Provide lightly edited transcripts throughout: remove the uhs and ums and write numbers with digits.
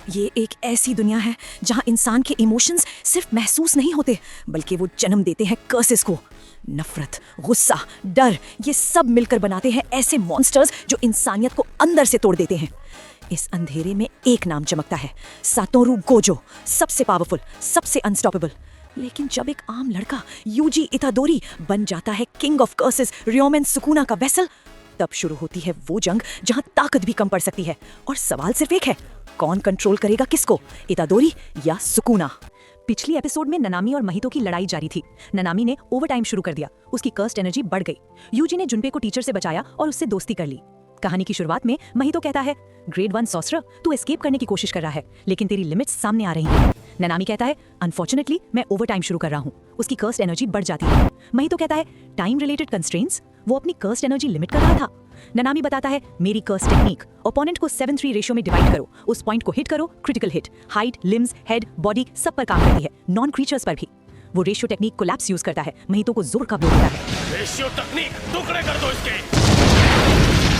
ये एक ऐसी दुनिया है जहाँ इंसान के इमोशंस सिर्फ महसूस नहीं होते बल्कि वो जन्म देते हैं कर्सेस को। नफरत, गुस्सा, डर, ये सब मिलकर बनाते हैं ऐसे मॉन्स्टर्स जो इंसानियत को अंदर से तोड़ देते हैं। इस अंधेरे में एक नाम चमकता है, सातोरू गोजो, सबसे पावरफुल, सबसे अनस्टॉपेबल। लेकिन जब एक आम लड़का यूजी इतादोरी बन जाता है किंग ऑफ कर्सेस, रियोमेन सुकुना का वेसल, तब शुरू होती है वो जंग जहां ताकत भी कम पड़ सकती है। और सवाल सिर्फ एक है, कौन कंट्रोल करेगा किसको, इतादोरी या सुकुना? पिछली एपिसोड में ननामी और महितो की लड़ाई जारी थी। ननामी ने ओवरटाइम शुरू कर दिया, उसकी कर्स्ड एनर्जी बढ़ गई। यूजी ने जुनपे को टीचर से बचाया और उससे दोस्ती कर ली। कहानी की शुरुआत में महितो कहता है, ग्रेड 1 सॉर्सरर, तू एस्केप करने की कोशिश कर रहा है लेकिन तेरी लिमिट्स सामने आ रही हैं। ननामी कहता है, अनफॉर्चुनेटली मैं ओवरटाइम शुरू कर रहा हूँ। उसकी कर्स्ड एनर्जी बढ़ जाती है। महितो कहता है, टाइम रिलेटेड कंस्ट्रेंट्स, वो अपनी कर्स्ड एनर्जी लिमिट कर रहा था। ननामी बताता है, मेरी कर्स टेक्निक, ओपोनेंट को 7-3 रेशियो में डिवाइड करो, उस पॉइंट को हिट करो, critical hit, height, limbs, head, body सब पर काम करती है, नॉन क्रीचर्स पर भी। वो रेशियो टेक्निक कोलैप्स यूज करता है, महितो को जोर का ब्लो देता है। रेशियो टेक्निक टुकड़े कर दो इसके।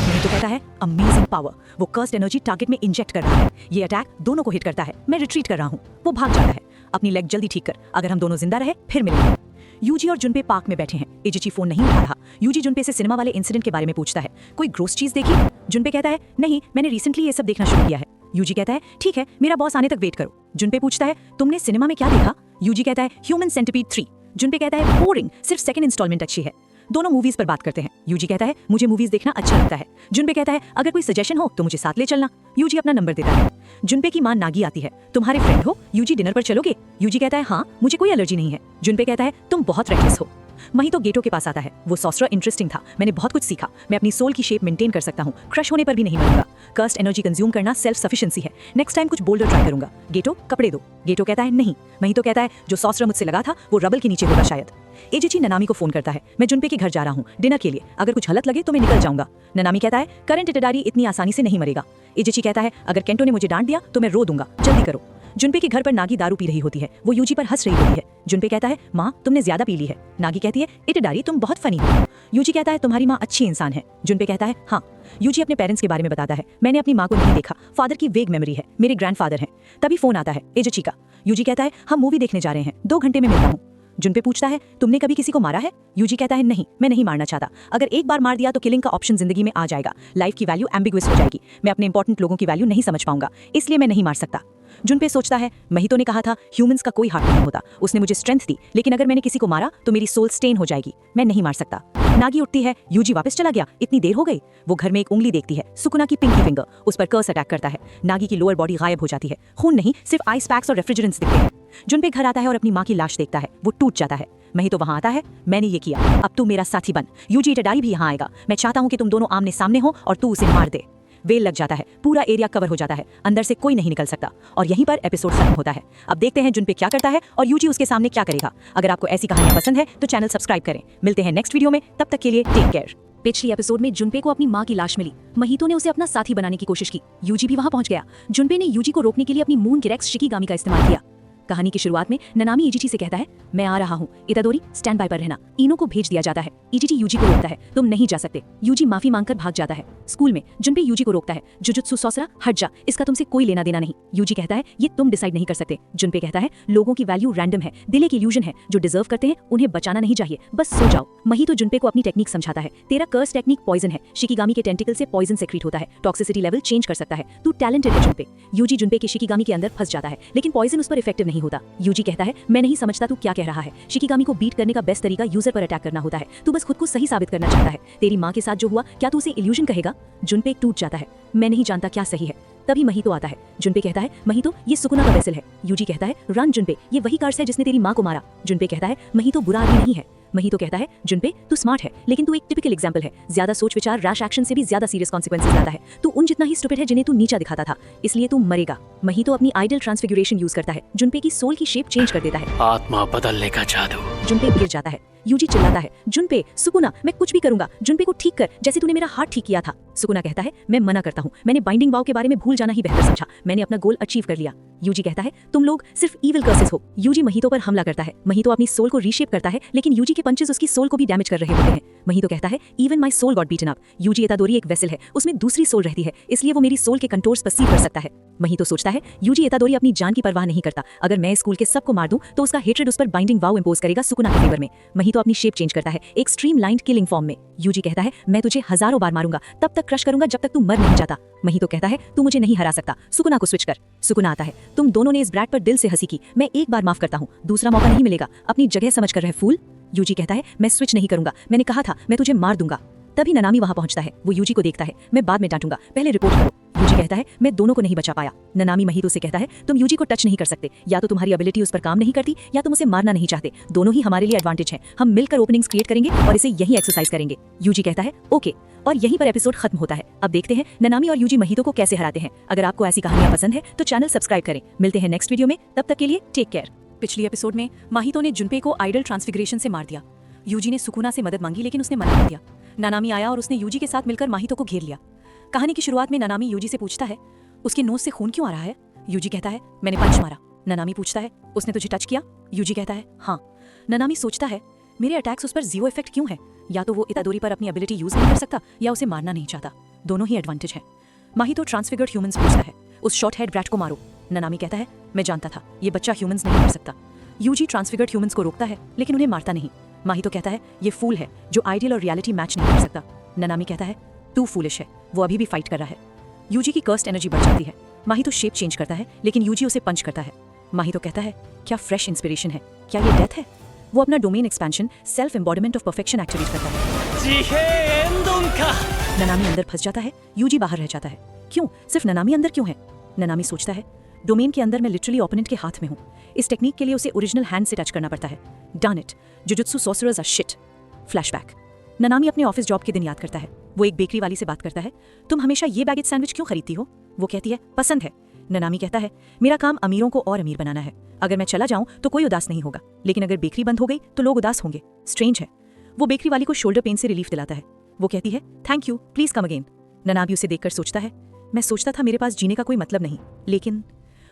महितो कहता है, अमेजिंग पावर, वो कर्स्ड एनर्जी टारगेट में इंजेक्ट कर रहा है। ये अटैक दोनों को हिट करता है, मैं रिट्रीट कर रहा हूँ। वो भाग जाता है, अपनी लेग जल्दी ठीक कर, अगर हम दोनों जिंदा रहे फिर मिलेंगे। यूजी और जुनपे पार्क में बैठे हैं। एजिची फोन नहीं उठा रहा। यूजी जुनपे से सिनेमा वाले इंसिडेंट के बारे में पूछता है, कोई ग्रोस चीज देखी? जुनपे कहता है, नहीं, मैंने रिसेंटली ये सब देखना शुरू किया है। यूजी कहता है, ठीक है, मेरा बॉस आने तक वेट करो। जुनपे पूछता है, तुमने सिनेमा में क्या देखा? यूजी कहता है, ह्यूमन सेंटिपीड 3। जुनपे कहता है, बोरिंग, सिर्फ सेकंड इंस्टॉलमेंट अच्छी है। दोनों मूवीज पर बात करते हैं। यूजी कहता है, मुझे मूवीज देखना अच्छा लगता है। जुनपे कहता है, अगर कोई सजेशन हो तो मुझे साथ ले चलना। यूजी अपना नंबर देता है। जुनपे की मां नागी आती है, तुम्हारे फ्रेंड हो, यूजी डिनर पर चलोगे? यूजी कहता है, हाँ, मुझे कोई एलर्जी नहीं है। जुनपे कहता है, तुम बहुत रेकलेस हो। महितो गेटो के पास आता है, वो सॉर्सरर इंटरेस्टिंग था, मैंने बहुत कुछ सीखा, मैं अपनी सोल की शेप मेंटेन कर सकता हूँ, क्रश होने पर भी नहीं मरूंगा। कर्स्ड एनर्जी कंज्यूम करना सेल्फ सफिशिएंसी है, नेक्स्ट टाइम कुछ बोल्डर ट्राई करूंगा। गेटो, कपड़े दो। गेटो कहता है, नहीं। महितो कहता है, जो सॉर्सरर मुझसे लगा था वो रबल के नीचे होगा शायद। एजिची ननामी को फोन करता है, मैं जुनपे के घर जा रहा हूँ डिनर के लिए, अगर कुछ हालत लगे तो मैं निकल जाऊंगा। ननामी कहता है, करंट इटादारी इतनी आसानी से नहीं मरेगा। एजिची कहता है, अगर केंटो ने मुझे डांट दिया तो मैं रो दूंगा, जल्दी करो। जुनपे के घर पर नागी दारू पी रही होती है, वो यूजी पर हंस रही होती है। जुनपे कहता है, माँ तुमने ज्यादा पी ली है। नागी कहती है, इटादारी तुम बहुत फनी हो। यूजी कहता है, तुम्हारी माँ अच्छी इंसान है। जुनपे कहता है, हाँ। यूजी अपने पेरेंट्स के बारे में बताता है, मैंने अपनी माँ को नहीं देखा, फादर की वेग मेमोरी है, मेरे ग्रैंडफादर हैं। तभी फोन आता है एजिची का। यूजी कहता है, हम मूवी देखने जा रहे हैं, 2 घंटे में मिलता हूँ। जुनपे पूछता है, तुमने कभी किसी को मारा है? यूजी कहता है, नहीं, मैं नहीं मारना चाहता, अगर एक बार मार दिया तो किलिंग का ऑप्शन जिंदगी में आ जाएगा, लाइफ की वैल्यू एम्बिगुअस हो जाएगी, मैं अपने इंपॉर्टेंट लोगों की वैल्यू नहीं समझ पाऊंगा, इसलिए मैं नहीं मार सकता। जुनपे सोचता है, महितो ने कहा था ह्यूमंस का कोई हार्ट नहीं होता, उसने मुझे स्ट्रेंथ दी, लेकिन अगर मैंने किसी को मारा तो मेरी सोल स्टेन हो जाएगी, मैं नहीं मार सकता। नागी उठती है, यूजी वापस चला गया, इतनी देर हो गई। वो घर में एक उंगली देखती है, सुकुना की पिंकी फिंगर, उस पर कर्स अटैक करता है। नागी की लोअर बॉडी गायब हो जाती है, खून नहीं, सिर्फ आइस पैक्स और रेफ्रिजरेंट्स दिखते हैं। जुनपे घर आता है और अपनी माँ की लाश देखता है, वो टूट जाता है। महितो वहां आता है, मैंने ये किया, अब तू मेरा साथी बन। यूजी इटादारी भी यहाँ आएगा, मैं चाहता हूँ कि तुम दोनों आमने सामने हो और तू उसे मार दे। वेल लग जाता है, पूरा एरिया कवर हो जाता है, अंदर से कोई नहीं निकल सकता, और यहीं पर एपिसोड खत्म होता है। अब देखते हैं जुनपे क्या करता है और यूजी उसके सामने क्या करेगा। अगर आपको ऐसी कहानियां पसंद है तो चैनल सब्सक्राइब करें। मिलते हैं नेक्स्ट वीडियो में, तब तक के लिए टेक केयर। पिछली एपिसोड में जुनपे को अपनी माँ की लाश मिली। महितो ने उसे अपना साथी बनाने की कोशिश की, यूजी भी वहां पहुंच गया। जुनपे ने यूजी को रोकने के लिए अपनी मून गिरेक्स शिकीगामी का इस्तेमाल किया। कहानी की शुरुआत में ननामी एजिची से कहता है, मैं आ रहा हूँ, इतादोरी स्टैंड बाय पर रहना। इनो को भेज दिया जाता है। एजिची यूजी को रोकता है, तुम नहीं जा सकते। यूजी माफी मांगकर भाग जाता है। स्कूल में जुनपे यूजी को रोकता है, जुजुत्सु सॉर्सरर हट जा, इसका तुमसे कोई लेना देना नहीं। यूजी कहता है, ये तुम डिसाइड नहीं कर सकते। जुनपे कहता है, लोगों की वैल्यू रैंडम है, दिल एक इल्यूजन है, जो डिजर्व करते हैं उन्हें बचाना नहीं चाहिए, बस सो जाओ। महितो जुनपे को अपनी टेक्निक समझाता है, तेरा कर्स टेक्निक पॉइजन है, शिकीगामी के टेंटिकल से पॉइजन सेक्रेट होता है, टॉक्सिसिटी लेवल चेंज कर सकता है, तू टैलेंटेड है जुनपे। यूजी जुनपे के शिकीगामी के अंदर फंस जाता है, लेकिन पॉइजन उस पर इफेक्टिव नहीं होता। यूजी कहता है, मैं नहीं समझता तू क्या कह रहा है, शिकीगामी को बीट करने का बेस्ट तरीका यूजर पर अटैक करना होता है, तू बस खुद को सही साबित करना चाहता है। तेरी माँ के साथ जो हुआ, क्या तू उसे इल्यूजन कहेगा? जुनपे टूट जाता है, मैं नहीं जानता क्या सही है। तभी महितो आता है। जुनपे कहता है, महितो ये सुकुना का वेसल है। यूजी कहता है, रन जुनपे, ये वही कर्स है जिसने तेरी माँ को मारा। जुनपे कहता है, महितो बुरा आदमी नहीं है। महितो कहता है, जुनपे तू स्मार्ट है, लेकिन तू एक टिपिकल एग्जाम्पल है, ज्यादा सोच विचार रैश एक्शन से भी ज्यादा सीरियस कॉन्सिक्वेंसेस लाता है, तू उन जितना ही स्टूपिड है जिन्हें तू नीचा दिखाता था, इसलिए तू मरेगा। महितो अपनी आइडल ट्रांसफिगुरेशन यूज करता है, जुनपे की सोल की शेप चेंज कर देता है। आत्मा बदलने का जादू। जुनपे गिर जाता है, यूजी चिल्लाता है, जुनपे, सुकुना, मैं कुछ भी करूंगा, जुनपे को ठीक कर, जैसे तूने मेरा हार्ट ठीक किया था। सुकुना कहता है, मैं मना करता हूँ, मैंने बाइंडिंग वाव के बारे में भूल जाना ही बेहतर समझा, मैंने अपना गोल अचीव कर लिया। यूजी कहता है, तुम लोग सिर्फ ईविल कर्सेस हो। यूजी महितो पर हमला करता है। महितो अपनी सोल को रीशेप करता है, लेकिन यूजी के पंचेस उसकी सोल को भी डैमेज कर रहे होते हैं। महितो कहता है, even my soul got beaten up. Yuji Itadori एक वेसल है, उसमें दूसरी सोल रहती है, इसलिए वो मेरी सोल के कंटोर्स पर सीव कर सकता है। महितो सोचता है, यूजी एतादोरी अपनी जान की परवाह नहीं करता, अगर मैं स्कूल के सबको मार दूं तो उसका हेट्रेड उस पर बाइंडिंग वाव इंपोज करेगा सुकुना के फेवर में। महितो अपनी शेप चेंज करता है, एक स्ट्रीमलाइंड किलिंग फॉर्म में। यूजी कहता है, मैं तुझे हजारों बार मारूंगा, तब तक क्रश करूंगा जब तक तू मर नहीं जाता। महितो कहता है, तू मुझे नहीं हरा सकता, सुकुना को स्विच कर। सुकुना आता है, तुम दोनों ने इस ब्रैट पर दिल से हंसी की, मैं एक बार माफ करता हूँ, दूसरा मौका नहीं मिलेगा, अपनी जगह समझ कर रह फूल। यूजी कहता है, मैं स्विच नहीं करूंगा, मैंने कहा था मैं तुझे मार दूंगा। तभी ननामी वहां पहुंचता है, वो यूजी को देखता है, मैं बाद में डांटूंगा, पहले रिपोर्ट करो। यूजी कहता है, मैं दोनों को नहीं बचा पाया। ननामी महितो से कहता है, तुम यूजी को टच नहीं कर सकते, या तो तुम्हारी एबिलिटी उस पर काम नहीं करती, या तुम उसे मारना नहीं चाहते, दोनों ही हमारे लिए एडवांटेज है, हम मिलकर ओपनिंग्स क्रिएट करेंगे और इसे यही एक्सरसाइज करेंगे। यूजी कहता है, ओके, और यहीं पर एपिसोड खत्म होता है। अब देखते हैं ननामी और यूजी महितो को कैसे हराते हैं। अगर आपको ऐसी कहानियां पसंद है तो चैनल सब्सक्राइब करें। मिलते हैं नेक्स्ट वीडियो में, तब तक के लिए टेक केयर। पिछली एपिसोड में महितो ने जुनपे को आइडल ट्रांसफिगरेशन से मार दिया। यूजी ने सुकुना से मदद मांगी, लेकिन उसने मना कर दिया। ननामी आया और उसने यूजी के साथ मिलकर महितो को घेर लिया। कहानी की शुरुआत में ननामी यूजी से पूछता है, उसके नोज से खून क्यों आ रहा है? यूजी कहता है, मैंने पंच मारा। ननामी पूछता है, उसने तुझे टच किया? यूजी कहता है, हाँ। ननामी सोचता है, मेरे अटैक्स उस पर जीरो इफेक्ट क्यों है? या तो वो इतादोरी पर अपनी एबिलिटी यूज नहीं कर सकता, या उसे मारना नहीं चाहता, दोनों ही एडवांटेज है। महितो ट्रांसफिगर्ड ह्यूमंस पूछता है, उस शॉर्ट हेड ब्रैट को मारो। ननामी कहता है, मैं जानता था ये बच्चा ह्यूमंस नहीं कर सकता। यूजी ट्रांसफिगर्ड ह्यूमंस को रोकता है, लेकिन उन्हें मारता नहीं। महितो कहता है, ये फूल है जो आइडियल और रियलिटी मैच नहीं कर सकता। ननामी कहता है, तू फूलिश है, वो अभी भी फाइट कर रहा है। यूजी की कर्स्ट एनर्जी बढ़ जाती है। महितो शेप चेंज करता है, लेकिन यूजी उसे पंच करता है। महितो कहता है, क्या फ्रेश इंस्पिरेशन है, क्या ये डेथ है? वो अपना domain expansion self embodiment of perfection activate करता है। ननामी अंदर फंस जाता है, यूजी बाहर रह जाता है। क्यों? सिर्फ ननामी अंदर क्यों है? ननामी सोचता है, डोमेन के अंदर मैं लिटरली ओपोनेंट के हाथ में हूँ। इस टेक्निक के लिए उसे ओरिजिनल हैंड से टच करना पड़ता है। Done it, jujutsu sorcerers are shit. Flashback. Nanami अपने ऑफिस जॉब के दिन याद करता है। वो एक बेकरी वाली से बात करता है, तुम हमेशा ये बैगेज सैंडविच क्यों खरीदती हो? वो कहती है, पसंद है। ननामी कहता है, मेरा काम अमीरों को और अमीर बनाना है, अगर मैं चला जाऊं तो कोई उदास नहीं होगा, लेकिन अगर बेकरी बंद हो गई तो लोग उदास होंगे। स्ट्रेंज है। वो बेकरी वाली को शोल्डर पेन से रिलीफ दिलाता है। वो कहती है, thank you, please come again. Nanami उसे देखकर सोचता है, मैं सोचता था मेरे पास जीने का कोई मतलब नहीं, लेकिन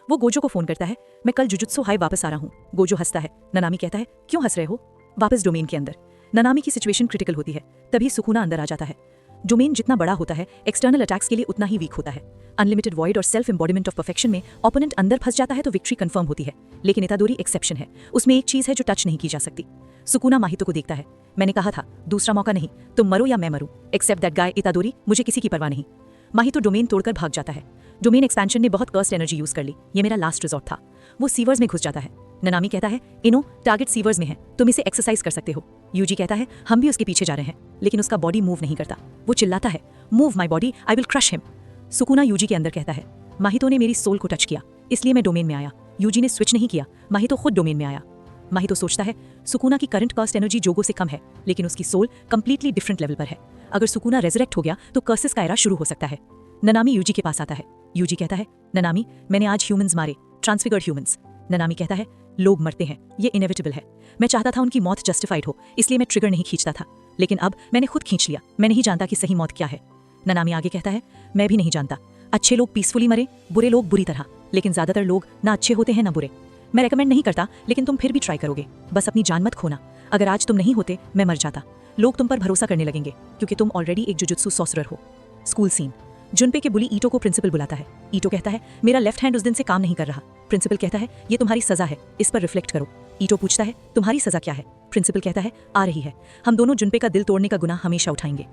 वो गोजो को फोन करता है, मैं कल जुजुत्सु हाई वापस आ रहा हूँ। गोजो हंसता है। ननामी कहता है, क्यों हंस रहे हो? वापस डोमेन के अंदर। ननामी की सिचुएशन क्रिटिकल होती है, तभी सुकुना अंदर आ जाता है। डोमेन जितना बड़ा होता है, एक्सटर्नल अटैक्स के लिए उतना ही वीक होता है। अनलिमिटेड वॉइड और सेल्फ एम्बॉडीमेंट ऑफ परफेक्शन में ओपोनेंट अंदर फंस जाता है तो विक्ट्री कंफर्म होती है, लेकिन इतादोरी एक्सेप्शन है। उसमें एक चीज है जो टच नहीं की जा सकती। सुकुना महितो को देखता है, मैंने कहा था दूसरा मौका नहीं, तुम मरो या मैं मरूं, एक्सेप्ट दैट गाय इतादोरी, मुझे किसी की परवाह नहीं। महितो डोमेन तोड़कर भाग जाता है। डोमेन एक्सपेंशन ने बहुत कर्स्ट एनर्जी यूज कर ली, ये मेरा लास्ट रिजॉर्ट था। वो सीवर्स में घुस जाता है। ननामी कहता है, इनो टारगेट सीवर्स में है, तुम इसे एक्सरसाइज कर सकते हो। यूजी कहता है, हम भी उसके पीछे जा रहे हैं, लेकिन उसका बॉडी मूव नहीं करता। वो चिल्लाता है, move my body, I will crush him. Sukuna Yuji के अंदर कहता है, महितो ने मेरी सोल को टच किया, इसलिए मैं डोमेन में आया। यूजी ने स्विच नहीं किया, महितो खुद डोमेन में आया। महितो सोचता है, सुकुना की करंट कर्स्ट एनर्जी जोगो से कम है, लेकिन उसकी सोल कंप्लीटली डिफरेंट लेवल पर है। अगर सुकुना रेजरेक्ट हो गया तो कर्सेस का एरा शुरू हो सकता है। ननामी यूजी के पास आता है। यूजी कहता है, ननामी, मैंने आज ह्यूमंस मारे, ट्रांसफिगर्ड ह्यूमंस। ननामी कहता है, लोग मरते हैं, ये इनएविटेबल है। मैं चाहता था उनकी मौत जस्टिफाइड हो, इसलिए मैं ट्रिगर नहीं खींचता था, लेकिन अब मैंने खुद खींच लिया। मैं नहीं जानता कि सही मौत क्या है। ननामी आगे कहता है, मैं भी नहीं जानता। अच्छे लोग पीसफुली मरे, बुरे लोग बुरी तरह, लेकिन ज्यादातर लोग ना अच्छे होते हैं ना बुरे। मैं रेकमेंड नहीं करता, लेकिन तुम फिर भी ट्राई करोगे। बस अपनी जान मत खोना। अगर आज तुम नहीं होते, मैं मर जाता। लोग तुम पर भरोसा करने लगेंगे, क्योंकि तुम ऑलरेडी एक जुजुत्सु सॉर्सरर हो। School scene. जुनपे के बुली ईटो को प्रिंसिपल बुलाता है। ईटो कहता है, मेरा लेफ्ट हैंड उस दिन से काम नहीं कर रहा। प्रिंसिपल कहता है, ये तुम्हारी सजा है, इस पर रिफ्लेक्ट करो। ईटो पूछता है, तुम्हारी सजा क्या है? प्रिंसिपल कहता है, आ रही है, हम दोनों जुनपे का दिल तोड़ने का गुनाह हमेशा उठाएंगे।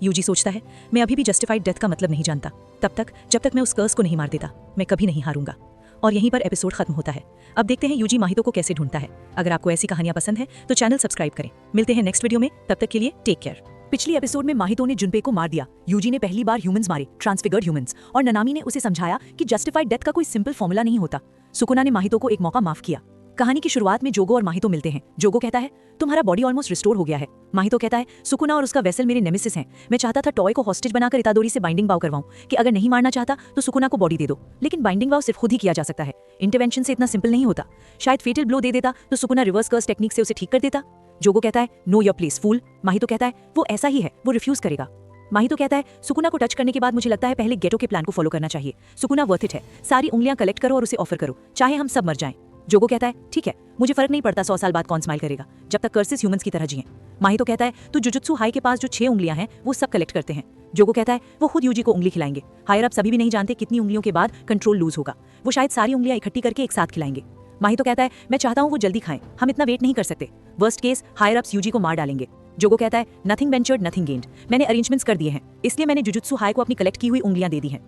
यूजी सोचता है, मैं अभी भी जस्टिफाइड डेथ का मतलब नहीं जानता, तब तक जब तक मैं उस कर्स को नहीं मार देता, मैं कभी नहीं हारूंगा। और यहीं पर एपिसोड खत्म होता है। अब देखते हैं यूजी महितो को कैसे ढूंढता है। अगर आपको ऐसी कहानियां पसंद है तो चैनल सब्सक्राइब करें। मिलते हैं नेक्स्ट वीडियो में, तब तक के लिए टेक केयर। पिछली एपिसोड में महितो ने जुनपे को मार दिया। यूजी ने पहली बार ह्यूमंस मारे, ट्रांसफिगर्ड ह्यूमंस, और ननामी ने उसे समझाया कि जस्टिफाइड डेथ का कोई सिंपल फॉर्मूला नहीं होता। सुकुना ने महितो को एक मौका माफ किया। कहानी की शुरुआत में जोगो और महितो मिलते हैं। जोगो कहता है, तुम्हारा बॉडी ऑलमोस्ट रिस्टोर हो गया है। महितो कहता है, सुकुना और उसका वेसल मेरे नेमेसिस हैं। मैं चाहता था टॉय को हॉस्टेज बनाकर इतादोरी से बाइंडिंग वाव करवाऊं कि अगर नहीं मारना चाहता तो सुकुना को बॉडी दे दो, लेकिन बाइंडिंग वाव सिर्फ खुद ही किया जा सकता है, इंटरवेंशन से इतना सिंपल नहीं होता। शायद फेटल ब्लो दे देता तो सुकुना रिवर्स कर्स टेक्निक से उसे ठीक कर देता। जोगो कहता है know your place fool. Mahito कहता है वो ऐसा ही है, वो रिफ्यूज करेगा। माहितो कहता है सुकुना को टच करने के बाद मुझे लगता है पहले गेटो के प्लान को फॉलो करना चाहिए। सुकुना वर्थ इट है, सारी उंगलियां कलेक्ट करो और उसे ऑफर करो, चाहे हम सब मर जाएं। जोगो कहता है ठीक है, मुझे फर्क नहीं पड़ता 100 साल बाद कौन स्माइल करेगा, जब तक कर्सेस ह्यूमंस की तरह जिएं। माहितो कहता है तो जुजुत्सु हाई के पास जो 6 उंगलियां हैं वो सब कलेक्ट करते हैं। जोगो कहता है वो खुद यूजी को उंगली खिलाएंगे। हायर अप सभी भी नहीं जानते कितनी उंगलियों के बाद कंट्रोल लूज होगा, वो शायद सारी उंगलियां इकट्ठी करके एक साथ खिलाएंगे। माहितो कहता है मैं चाहता हूं वो जल्दी खाएं, हम इतना वेट नहीं कर सकते, worst case higher ups Yuji को मार डालेंगे। जोगो कहता है नथिंग वेंचर्ड नथिंग गेन्ड, मैंने अरेंजमेंट्स कर दिए हैं, इसलिए मैंने जुजुत्सु हाई को अपनी कलेक्ट की हुई उंगलियां दे दी हैं।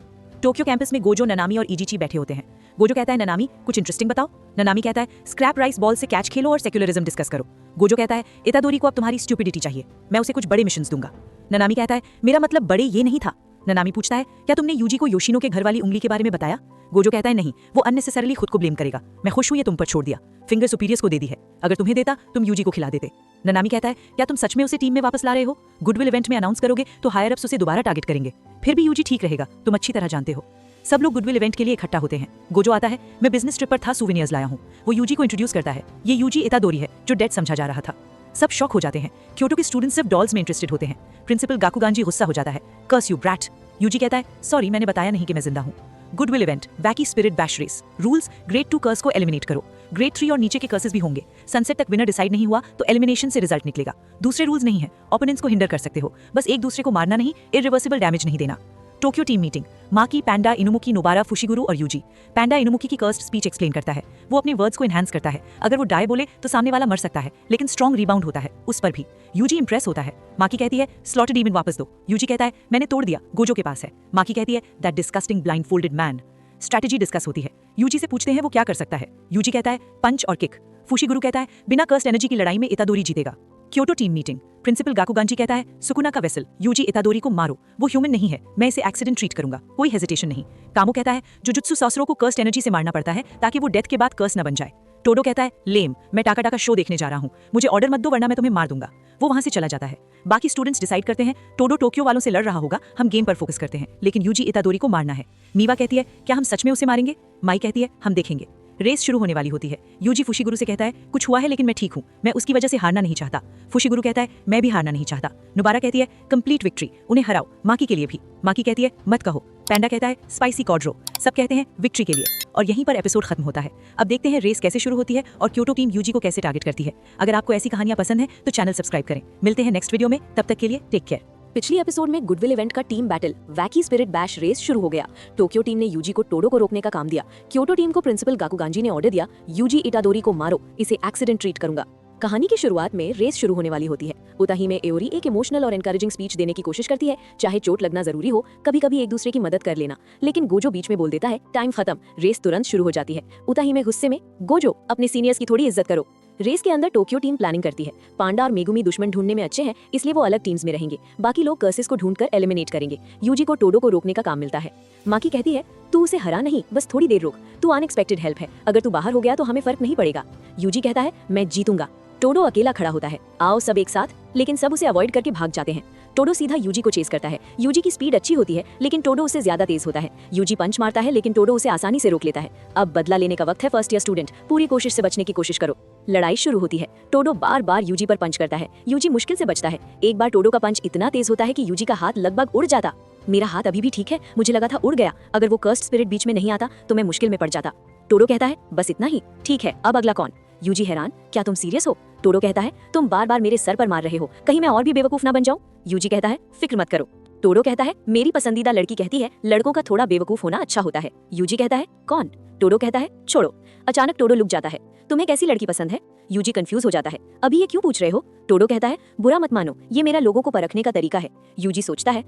टोक्यो कैंपस में गोजो, ननामी और इजीची बैठे होते हैं। गोजो कहता है ननामी कुछ इंटरेस्टिंग बताओ। ननामी कहता है स्क्रैप राइस बॉल से कैच खेलो और सेक्युलरिज्म डिस्कस करो। गोजो कहता है इतादोरी को अब तुम्हारी स्टूपिडिटी चाहिए, मैं उसे कुछ बड़े मिशंस दूंगा। ननामी कहता है मेरा मतलब बड़े ये नहीं था। ननामी पूछता है क्या तुमने यूजी को योशिनो के घर वाली उंगली के बारे में बताया? गोजो कहता है नहीं, वो अननेसेसरली खुद को ब्लेम करेगा, मैं खुश हूं ये तुम पर छोड़ दिया, फिंगर सुपीरियर्स को दे दी है, अगर तुम्हें देता तुम यूजी को खिला देते। ननामी कहता है क्या तुम सच में उसे टीम में वापस ला रहे हो? गुडविल इवेंट में अनाउंस करोगे तो हायर अप्स उसे दोबारा टारगेट करेंगे, फिर भी यूजी ठीक रहेगा, तुम अच्छी तरह जानते हो। सब लोग गुडविल इवेंट के लिए इकट्ठा होते हैं। गोजो आता है मैं बिजनेस ट्रिप पर था, सूवेनियर्स लाया हूँ। वो यूजी को इंट्रोड्यूस करता है, ये यूजी इतादोरी है जो डेड समझा जा रहा था। सब शॉक हो जाते हैं, क्योटो के स्टूडेंट्स सिर्फ डॉल्स में इंटरेस्टेड होते हैं। प्रिंसिपल गाकुगांजी गुस्सा हो जाता है, कर्स यू ब्रैट। यूजी कहता है सॉरी मैंने बताया नहीं कि मैं जिंदा हूँ। Goodwill event wacky spirit bash race rules, grade 2 curse को एलिमिनेट करो, ग्रेड 3 और नीचे के कर्सेस भी होंगे, सनसेट तक विनर डिसाइड नहीं हुआ तो एलिमिनेशन से रिजल्ट निकलेगा। दूसरे रूल्स नहीं है, ओपोनेंट्स को हिंडर कर सकते हो, बस एक दूसरे को मारना नहीं, इरिवर्सिबल डैमेज नहीं देना। टोक्यो टीम मीटिंग, माकी, पैंडा, इनुमुकी, नोबारा, फुशिगुरु और यूजी। पैंडा इनुमुकी की कर्स्ड स्पीच एक्सप्लेन करता है, वो अपने वर्ड्स को एनहांस करता है, अगर वो डाई बोले तो सामने वाला मर सकता है, लेकिन स्ट्रॉन्ग रिबाउंड होता है उस पर भी। यूजी इंप्रेस होता है। माकी कहती है स्लॉटर डीमन वापस दो। यूजी कहता है मैंने तोड़ दिया, गोजो के पास है। माकी कहती है that disgusting blind folded man. Strategy discuss होती है, यूजी से पूछते हैं वो क्या कर सकता है। यूजी कहता है पंच और किक। फुशिगुरु कहता है बिना कर्स्ड एनर्जी की लड़ाई में इतादोरी जीतेगा। क्योटो टीम मीटिंग, प्रिंसिपल गाकुगांजी कहता है सुकुना का वेसल, यूजी इतादोरी को मारो, वो ह्यूमन नहीं है, मैं इसे एक्सीडेंट ट्रीट करूंगा, कोई हेजिटेशन नहीं। कामो कहता है जुजुत्सु सॉसरो को कर्स्ड एनर्जी से मारना पड़ता है ताकि वो डेथ के बाद कर्स न बन जाए। टोडो कहता है लेम, मैं टाका टाका शो देखने जा रहा हूँ, मुझे ऑर्डर मत दो वरना मैं तुम्हें मार दूंगा। वो वहां से चला जाता है। बाकी स्टूडेंट्स डिसाइड करते हैं टोडो टोक्यो वालों से लड़ रहा होगा, हम गेम पर फोकस करते हैं, लेकिन यूजी इतादोरी को मारना है। मीवा कहती है क्या हम सच में उसे मारेंगे? माई कहती है हम देखेंगे। रेस शुरू होने वाली होती है। यूजी फुशिगुरु से कहता है कुछ हुआ है लेकिन मैं ठीक हूँ, मैं उसकी वजह से हारना नहीं चाहता। फुशिगुरु कहता है मैं भी हारना नहीं चाहता। नुबारा कहती है कंप्लीट विक्ट्री, उन्हें हराओ, माकी के लिए भी। माकी कहती है मत कहो। पैंडा कहता है स्पाइसी कॉड्रो, सब कहते हैं विक्ट्री के लिए। और यहीं पर एपिसोड खत्म होता है। अब देखते हैं रेस कैसे शुरू होती है और क्योटो टीम यूजी को कैसे टारगेट करती है। अगर आपको ऐसी कहानियां पसंद है तो चैनल सब्सक्राइब करें। मिलते हैं नेक्स्ट वीडियो में, तब तक के लिए टेक केयर। पिछली एपिसोड में गुडविल इवेंट का team battle wacky spirit bash race शुरू हो गया। टोक्यो टीम ने यूजी को टोडो को रोकने का काम दिया। क्योटो टीम को प्रिंसिपल गाकुगांजी ने ऑर्डर दिया यूजी इटादोरी को मारो, इसे एक्सीडेंट ट्रीट करूंगा। कहानी की शुरुआत में रेस शुरू होने वाली होती है। उताही में एओरी एक इमोशनल और एनकरेजिंग स्पीच देने की कोशिश करती है, चाहे चोट लगना जरूरी हो, कभी कभी एक दूसरे की मदद कर लेना। लेकिन गोजो बीच में बोल देता है टाइम खत्म, रेस तुरंत शुरू हो जाती है। उताही में गुस्से में गोजो अपने सीनियर्स की थोड़ी इज्जत करो। रेस के अंदर टोक्यो टीम प्लानिंग करती है। पांडा और मेगुमी दुश्मन ढूंढने में अच्छे हैं, इसलिए वो अलग टीम्स में रहेंगे। बाकी लोग कर्सेस को ढूंढकर एलिमिनेट करेंगे। यूजी को टोडो को रोकने का काम मिलता है। माकी कहती है तू उसे हरा नहीं, बस थोड़ी देर रोक, तू अनएक्सपेक्टेड हेल्प है, अगर तू बाहर हो गया तो हमें फर्क नहीं पड़ेगा। यूजी कहता है मैं जीतूंगा। टोडो अकेला खड़ा होता है, आओ सब एक साथ, लेकिन सब उसे अवॉइड करके भाग जाते हैं। टोडो सीधा यूजी को चेस करता है। यूजी की स्पीड अच्छी होती है, लेकिन टोडो उससे ज्यादा तेज होता है। यूजी पंच मारता है, लेकिन टोडो उसे आसानी से रोक लेता है। अब बदला लेने का वक्त है फर्स्ट ईयर स्टूडेंट, पूरी कोशिश से बचने की कोशिश करो। लड़ाई शुरू होती है। टोडो बार बार यूजी पर पंच करता है। यूजी मुश्किल से बचता है। एक बार टोडो का पंच इतना तेज होता है कि यूजी का हाथ लगभग उड़ जाता। मेरा हाथ अभी भी ठीक है, मुझे लगा था उड़ गया, अगर वो कर्स्ड स्पिरिट बीच में नहीं आता तो मैं मुश्किल में पड़ जाता। टोडो कहता है बस इतना ही, ठीक है अब अगला कौन? यूजी हैरान, क्या तुम सीरियस हो? टोडो कहता है तुम बार बार मेरे सर पर मार रहे हो, कहीं मैं और भी बेवकूफ ना बन जाऊं? यूजी कहता है फिक्र मत करो। टोडो कहता है मेरी पसंदीदा लड़की कहती है लड़कों का थोड़ा बेवकूफ होना अच्छा होता है। यूजी कहता है कौन? टोडो कहता है छोड़ो। अचानक टोडो लुक जाता है। तुम्हें कैसी लड़की पसंद है? यूजी कंफ्यूज हो जाता है, अभी ये क्यों पूछ रहे हो? टोडो कहता है बुरा मत मानो, ये मेरा लोगों को परखने का तरीका है। यूजी सोचता है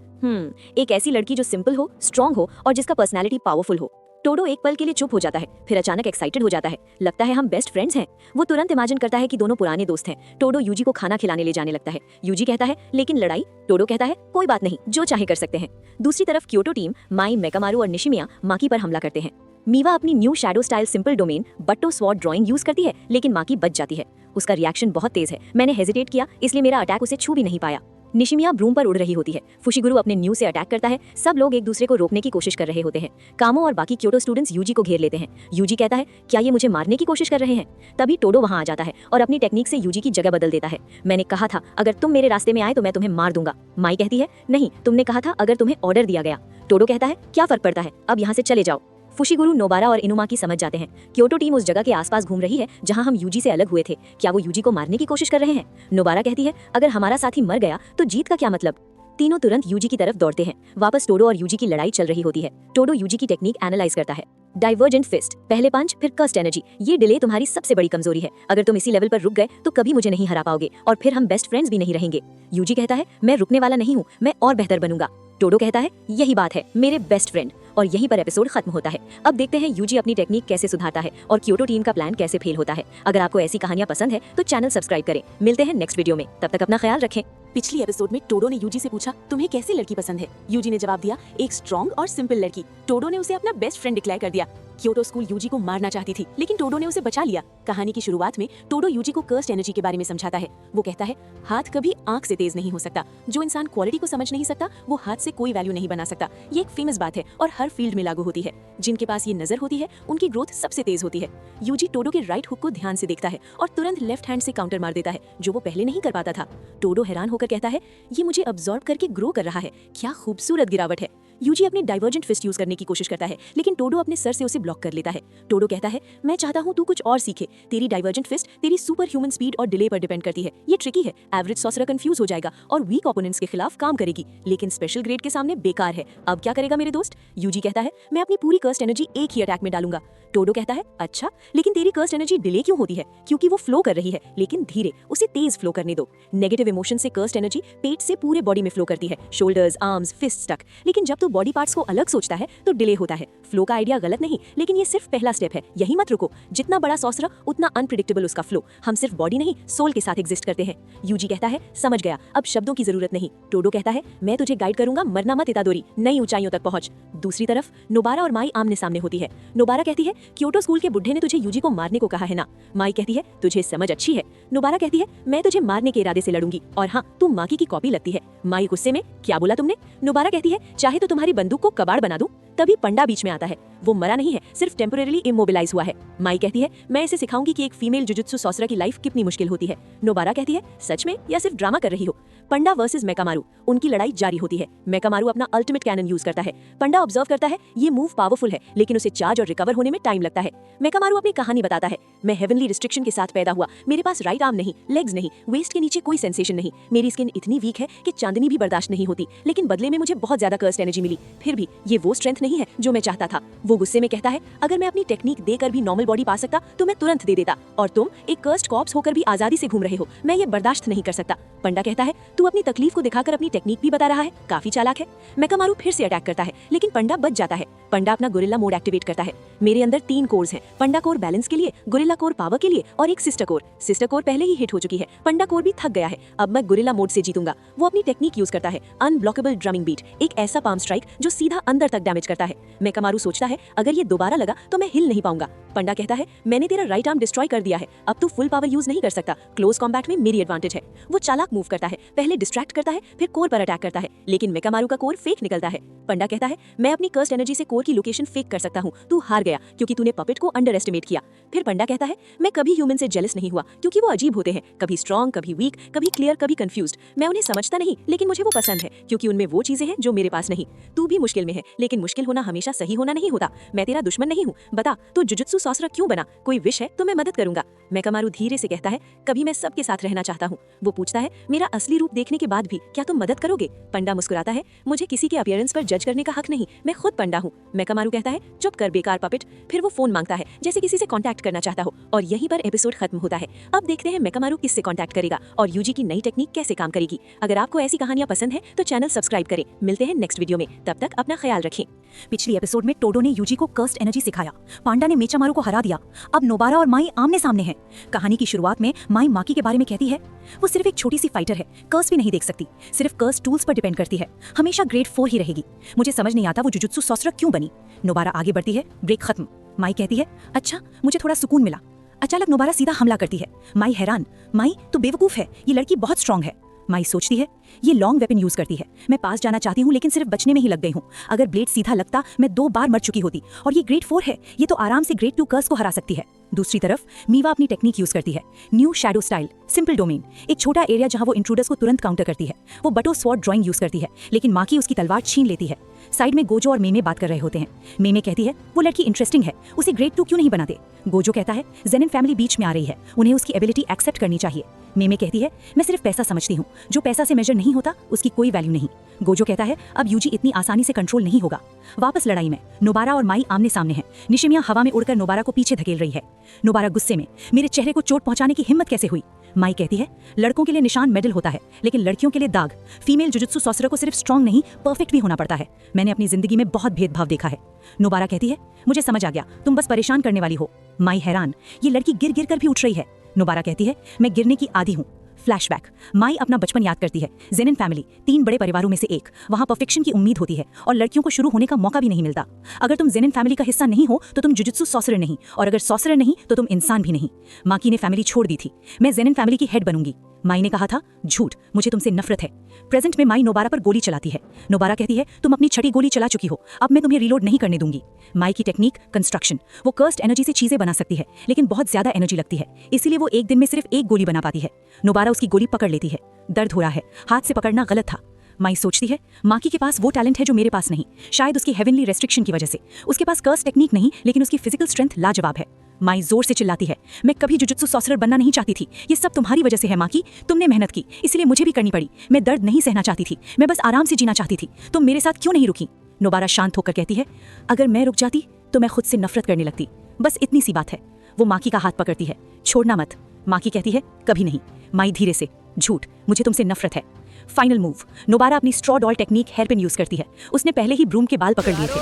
एक ऐसी लड़की जो सिंपल हो, स्ट्रॉन्ग हो और जिसका पर्सनैलिटी पावरफुल हो। टोडो एक पल के लिए चुप हो जाता है, फिर अचानक एक्साइटेड हो जाता है, लगता है हम बेस्ट फ्रेंड्स हैं। वो तुरंत इमेजिन करता है कि दोनों पुराने दोस्त हैं। टोडो यूजी को खाना खिलाने ले जाने लगता है। यूजी कहता है लेकिन लड़ाई? टोडो कहता है कोई बात नहीं, जो चाहे कर सकते हैं। दूसरी तरफ क्योटो टीम माई, मेकामारू और निशिमिया माकी पर हमला करते हैं। मीवा अपनी new shadow style simple domain batto sword drawing use करती है, लेकिन माकी बच जाती है। उसका रिएक्शन बहुत तेज है, मैंने हेजिटेट किया इसलिए मेरा अटैक उसे छू भी नहीं पाया। निशिमिया ब्रूम पर उड़ रही होती है। फुशिगुरु अपने न्यू से अटैक करता है। सब लोग एक दूसरे को रोकने की कोशिश कर रहे होते हैं। कामो और बाकी क्योटो स्टूडेंट्स यूजी को घेर लेते हैं। यूजी कहता है, क्या ये मुझे मारने की कोशिश कर रहे हैं? तभी टोडो वहां आ जाता है और अपनी टेक्निक से यूजी की जगह बदल देता है। मैंने कहा था अगर तुम मेरे रास्ते में आए तो मैं तुम्हें मार दूंगा। माई कहती है, नहीं, तुमने कहा था अगर तुम्हें ऑर्डर दिया गया। टोडो कहता है, क्या फर्क पड़ता है, अब यहाँ से चले जाओ। फुशिगुरु, नोबारा और इनुमाकी समझ जाते हैं। क्योटो टीम उस जगह के आसपास घूम रही है जहां हम यूजी से अलग हुए थे। क्या वो यूजी को मारने की कोशिश कर रहे हैं? नोबारा कहती है, अगर हमारा साथी मर गया तो जीत का क्या मतलब? तीनों तुरंत यूजी की तरफ दौड़ते हैं। वापस टोडो और यूजी की लड़ाई चल रही होती है। टोडो यूजी की टेक्निक एनालाइज करता है। डाइवर्जेंट फिस्ट, पहले पंच फिर कर्स्ट एनर्जी। ये डिले तुम्हारी सबसे बड़ी कमजोरी है। अगर तुम इसी लेवल पर रुक गए तो कभी मुझे नहीं हरा पाओगे और फिर हम बेस्ट फ्रेंड्स भी नहीं रहेंगे। यूजी कहता है, मैं रुकने वाला नहीं हूँ, मैं और बेहतर बनूंगा। टोडो कहता है, यही बात है मेरे बेस्ट फ्रेंड। और यहीं पर एपिसोड खत्म होता है। अब देखते हैं यूजी अपनी टेक्निक कैसे सुधारता है और क्योटो टीम का प्लान कैसे फेल होता है। अगर आपको ऐसी कहानियां पसंद है तो चैनल सब्सक्राइब करें। मिलते हैं नेक्स्ट वीडियो में, तब तक अपना ख्याल रखें। पिछली एपिसोड में टोडो ने यूजी से पूछा, तुम्हें कैसी लड़की पसंद है? यूजी ने जवाब दिया, एक स्ट्रॉन्ग और सिंपल लड़की। टोडो ने उसे अपना बेस्ट फ्रेंड डिक्लेयर कर दिया। क्योटो स्कूल यूजी को मारना चाहती थी, लेकिन टोडो ने उसे बचा लिया। कहानी की शुरुआत में टोडो यूजी को कर्स्ट एनर्जी के बारे में समझाता है। वो कहता है, हाथ कभी आंख से तेज नहीं हो सकता। जो इंसान क्वालिटी को समझ नहीं सकता वो हाथ से कोई वैल्यू नहीं बना सकता। ये एक फेमस बात है और हर फील्ड में लागू होती है। जिनके पास ये नजर होती है उनकी ग्रोथ सबसे तेज होती है। यूजी टोडो के राइट हुक को ध्यान से देखता है और तुरंत लेफ्ट हैंड से काउंटर मार देता है, जो वो पहले नहीं कर पाता था। टोडो हैरान होकर कहता है, ये मुझे अब्सॉर्ब करके ग्रो कर रहा है, क्या खूबसूरत गिरावट है। यूजी अपने डाइवर्जेंट फिस्ट यूज करने की कोशिश करता है, लेकिन टोडो अपने सर से उसे ब्लॉक कर लेता है। टोडो कहता है, मैं चाहता हूँ तू कुछ और सीखे। तेरी डाइवर्जेंट फिस्ट तेरी सुपर ह्यूमन स्पीड और डिले पर डिपेंड करती है। ये ट्रिकी है, एवरेज सॉर्सरर कंफ्यूज हो जाएगा और वीक ओपोनेंट्स के खिलाफ काम करेगी, लेकिन स्पेशल ग्रेड के सामने बेकार है। अब क्या करेगा मेरे दोस्त? यूजी कहता है, मैं अपनी पूरी कर्स्ट एनर्जी एक ही अटैक में डालूंगा। टोडो कहता है, अच्छा, लेकिन तेरी कर्स्ट एनर्जी डिले क्यों होती है? क्योंकि वो फ्लो कर रही है, लेकिन धीरे, उसे तेज फ्लो करने दो। नेगेटिव इमोशन से कर्स्ट एनर्जी पेट से पूरे बॉडी में फ्लो करती है, शोल्डर्स, आर्म्स, फिस्ट तक। लेकिन जब तू बॉडी पार्ट्स को अलग सोचता है तो डिले होता है। फ्लो का आइडिया गलत नहीं, लेकिन ये सिर्फ पहला स्टेप है। यही मत रुको। जितना बड़ा सॉर्सरर उतना अनप्रिडिक्टेबल उसका फ्लो। हम सिर्फ बॉडी नहीं, सोल के साथ एग्जिस्ट करते हैं। यूजी कहता है, समझ गया, अब शब्दों की जरूरत नहीं। टोडो कहता है, मैं तुझे गाइड करूंगा, मरना मत इतादोरी, नई ऊंचाइयों तक पहुंच। दूसरी तरफ नोबारा और माई आमने सामने होती है। नोबारा कहती है, क्योटो स्कूल के बुढ़े ने तुझे यूजी को मारने को कहा है ना। माई कहती है, तुझे समझ अच्छी है। नोबारा कहती है, मैं तुझे मारने के इरादे से लड़ूंगी, और हाँ, तू माकी की कॉपी लगती है। माई गुस्से में, क्या बोला तुमने? नोबारा कहती है, चाहे तो तुम्हारी बंदूक को कबाड़ बना दूं। तभी पंडा बीच में आता है। वो मरा नहीं है, सिर्फ टेम्पोरेरी इमोबिलाइज हुआ है। माई कहती है, मैं इसे सिखाऊंगी कि एक फीमेल जुजुत्सु सॉर्सरर की लाइफ कितनी मुश्किल होती है। नोबारा कहती है, सच में या सिर्फ ड्रामा कर रही हो? पंडा वर्सेस मेकामारू, उनकी लड़ाई जारी होती है। मेकामारू अपना अल्टीमेट कैनन यूज करता है। पंडा ऑब्जर्व करता है, ये मूव पावरफुल है, लेकिन उसे चार्ज और रिकवर होने में टाइम लगता है। मेकामारू अपनी कहानी बताता है, मैं हेवनली रिस्ट्रिक्शन के साथ पैदा हुआ। मेरे पास राइट आर्म नहीं, लेग्स नहीं, वेस्ट के नीचे कोई सेंसेशन नहीं। मेरी स्किन इतनी वीक है कि चांदनी भी बर्दाश्त नहीं होती, लेकिन बदले में मुझे बहुत ज्यादा कर्स्ट एनर्जी मिली। फिर भी ये वो स्ट्रेंथ नहीं है जो मैं चाहता था। वो गुस्से में कहता है, अगर मैं अपनी टेक्निक देकर भी नॉर्मल बॉडी पा सकता तो मैं तुरंत दे देता, और तुम एक कर्स्ट कॉर्प्स होकर भी आजादी से घूम रहे हो। मैं ये बर्दाश्त नहीं कर सकता। पंडा कहता है, तू अपनी तकलीफ को दिखाकर अपनी टेक्निक भी बता रहा है, काफी चालाक है। मेकामारू फिर से अटैक करता है, लेकिन पंडा बच जाता है। पंडा अपना गोरिल्ला मोड एक्टिवेट करता है। मेरे अंदर 3 कोर्स हैं, पंडा कोर बैलेंस के लिए, गोरिल्ला कोर पावर के लिए, और एक सिस्टर कोर। सिस्टर कोर पहले ही हिट हो चुकी है, पंडा कोर भी थक गया है। अब मैं गोरिल्ला मोड से जीतूंगा। वो अपनी टेक्निक यूज करता है, अनब्लॉकेबल ड्रमिंग बीट, एक ऐसा पाम स्ट्राइक जो सीधा अंदर तक डैमेज करता है। मेकामारू सोचता है, अगर ये दोबारा लगा तो मैं हिल नहीं पाऊंगा। पंडा कहता है, मैंने तेरा राइट आर्म डिस्ट्रॉय कर दिया है, अब तू फुल पावर यूज नहीं कर सकता। क्लोज कॉम्बैट में मेरी एडवांटेज है। वो चालाक मूव करता है, पहले डिस्ट्रैक्ट करता है, फिर कोर पर अटैक करता है, लेकिन मेकामारू का कोर फेक निकलता है। पंडा कहता है, मैं अपनी कर्स्ट एनर्जी से कोर की लोकेशन फेक कर सकता हूँ, तू हार गया क्योंकि तूने पपेट को अंडर एस्टिमेट किया। फिर पंडा कहता है, मैं कभी ह्यूमन से जेलस नहीं हुआ, क्योंकि वो अजीब होते हैं, कभी स्ट्रॉन्ग, कभी वीक, कभी क्लियर, कभी कंफ्यूज्ड। मैं उन्हें समझता नहीं, लेकिन मुझे वो पसंद है, क्योंकि उनमें वो चीजें हैं जो मेरे पास नहीं। तू भी मुश्किल में है, लेकिन मुश्किल होना हमेशा सही होना नहीं होता। मैं तेरा दुश्मन नहीं हूँ, बता तो जुजुत्सु सॉर्सरर क्यों बना? कोई विश है तो मैं मदद करूंगा। मेकामारू धीरे से कहता है, कभी मैं सबके साथ रहना चाहता हूँ। वो पूछता है, मेरा असली रूप देखने के बाद भी क्या तुम मदद करोगे? पंडा मुस्कुराता है, मुझे किसी के अपीयरेंस पर जज करने का हक नहीं, मैं खुद पंडा हूँ। मेकामारू कहता है, चुप कर बेकार पपेट। फिर वो फोन मांगता है, जैसे किसी से कांटेक्ट करना चाहता हो, और यहीं पर एपिसोड खत्म होता है। अब देखते हैं मेकामारू किससे कांटेक्ट करेगा और यूजी की नई टेक्निक कैसे काम करेगी। अगर आपको ऐसी कहानियां पसंद है तो चैनल सब्सक्राइब करें। मिलते हैं नेक्स्ट वीडियो में, तब तक अपना ख्याल रखें। पिछली एपिसोड में टोडो ने यूजी को कर्स्ट एनर्जी सिखाया, पांडा ने मेचामारू को हरा दिया। अब नोबारा और माई आमने सामने हैं। कहानी की शुरुआत में माई माकी के बारे में कहती है, वो सिर्फ एक छोटी सी फाइटर है, कर्स भी नहीं देख सकती, सिर्फ कर्स टूल्स पर डिपेंड करती है, हमेशा ग्रेड 4 ही रहेगी। मुझे समझ नहीं आता वो जुजुत्सु सॉर्सरर क्यों बनी। नोबारा आगे बढ़ती है, ब्रेक खत्म। माई कहती है, अच्छा, मुझे थोड़ा सुकून मिला। अचानक नोबारा सीधा हमला करती है। माई हैरान, माई तू बेवकूफ है, ये लड़की बहुत स्ट्रांग है। माई सोचती है ये लॉन्ग वेपन यूज करती है। मैं पास जाना चाहती हूँ लेकिन सिर्फ बचने में ही लग गई हूँ। अगर ब्लेड सीधा लगता मैं 2 बार मर चुकी होती और ये ग्रेड 4 है, ये तो आराम से ग्रेड 2 कर्स को हरा सकती है। दूसरी तरफ मीवा अपनी टेक्निक यूज करती है, new shadow style, simple domain, एक छोटा एरिया जहां वो इंट्रूडर्स को तुरंत काउंटर करती है। वो बटो स्वॉर्ड ड्राइंग यूज करती है लेकिन माकी उसकी तलवार छीन लेती है। साइड में गोजो और मेमे बात कर रहे होते हैं। मेमे कहती है वो लड़की इंटरेस्टिंग है, उसे ग्रेड 2 क्यों नहीं बनाते। गोजो कहता है जेनिन फैमिली बीच में आ रही है, उन्हें उसकी एबिलिटी एक्सेप्ट करनी चाहिए। मेमे कहती है मैं सिर्फ पैसा समझती हूँ, जो पैसा से मेजर नहीं होता उसकी कोई वैल्यू नहीं। गोजो कहता है अब यूजी इतनी आसानी से कंट्रोल नहीं होगा। वापस लड़ाई में नोबारा और माई आमने सामने हैं। निशिमिया हवा में उड़कर नोबारा को पीछे धकेल रही है। नोबारा गुस्से में मेरे चेहरे को चोट पहुंचाने की हिम्मत कैसे हुई। माई कहती है लड़कों के लिए निशान मेडल होता है लेकिन लड़कियों के लिए दाग। फीमेल जुजुत्सु सॉर्सरर को सिर्फ स्ट्रांग नहीं परफेक्ट भी होना पड़ता है। मैंने अपनी जिंदगी में बहुत भेदभाव देखा है। नोबारा कहती है मुझे समझ आ गया, तुम बस परेशान करने वाली हो। माई हैरान, ये लड़की गिर गिर कर भी उठ रही है। नोबारा कहती है मैं गिरने की आदी हूँ। फ्लैशबैक, माई अपना बचपन याद करती है। जेनिन फैमिली 3 बड़े परिवारों में से एक, वहाँ परफेक्शन की उम्मीद होती है और लड़कियों को शुरू होने का मौका भी नहीं मिलता। अगर तुम जेनिन फैमिली का हिस्सा नहीं हो तो तुम जुजुत्सु सॉर्सरर नहीं, और अगर सॉर्सरर नहीं तो तुम इंसान भी नहीं। माकी ने फैमिली छोड़ दी थी, मैं जेनिन फैमिली की हेड बनूंगी। माई ने कहा था झूठ, मुझे तुमसे नफरत है। प्रेजेंट में माई नोबारा पर गोली चलाती है। नोबारा कहती है तुम अपनी छठी गोली चला चुकी हो, अब मैं तुम्हें रिलोड नहीं करने दूंगी। माई की टेक्निक कंस्ट्रक्शन, वो कर्स्ड एनर्जी से चीजें बना सकती है लेकिन बहुत ज्यादा एनर्जी लगती है, इसीलिए वो एक दिन में सिर्फ 1 गोली बना पाती है। नोबारा उसकी गोली पकड़ लेती है। दर्द हो रहा है, हाथ से पकड़ना गलत था। माई सोचती है माकी के पास वो टैलेंट है जो मेरे पास नहीं, शायद उसकी हेवनली रेस्ट्रिक्शन की वजह से। उसके पास कर्स टेक्निक नहीं लेकिन उसकी फिजिकल स्ट्रेंथ लाजवाब है। माई जोर से चिल्लाती है मैं कभी जुजुत्सु सॉर्सरर बनना नहीं चाहती थी, ये सब तुम्हारी वजह से है माकी, तुमने मेहनत की इसलिए मुझे भी करनी पड़ी। मैं दर्द नहीं सहना चाहती थी, मैं बस आराम से जीना चाहती थी, तुम मेरे साथ क्यों नहीं रुकी। नोबारा शांत होकर कहती है अगर मैं रुक जाती तो मैं खुद से नफरत करने लगती, बस इतनी सी बात है। वो माकी का हाथ पकड़ती है, छोड़ना मत। माकी कहती है कभी नहीं। माई धीरे से, झूठ, मुझे तुमसे नफरत है। फाइनल मूव, नोबारा अपनी straw doll technique hair pin use करती है। उसने पहले ही ब्रूम के बाल पकड़ लिए थे।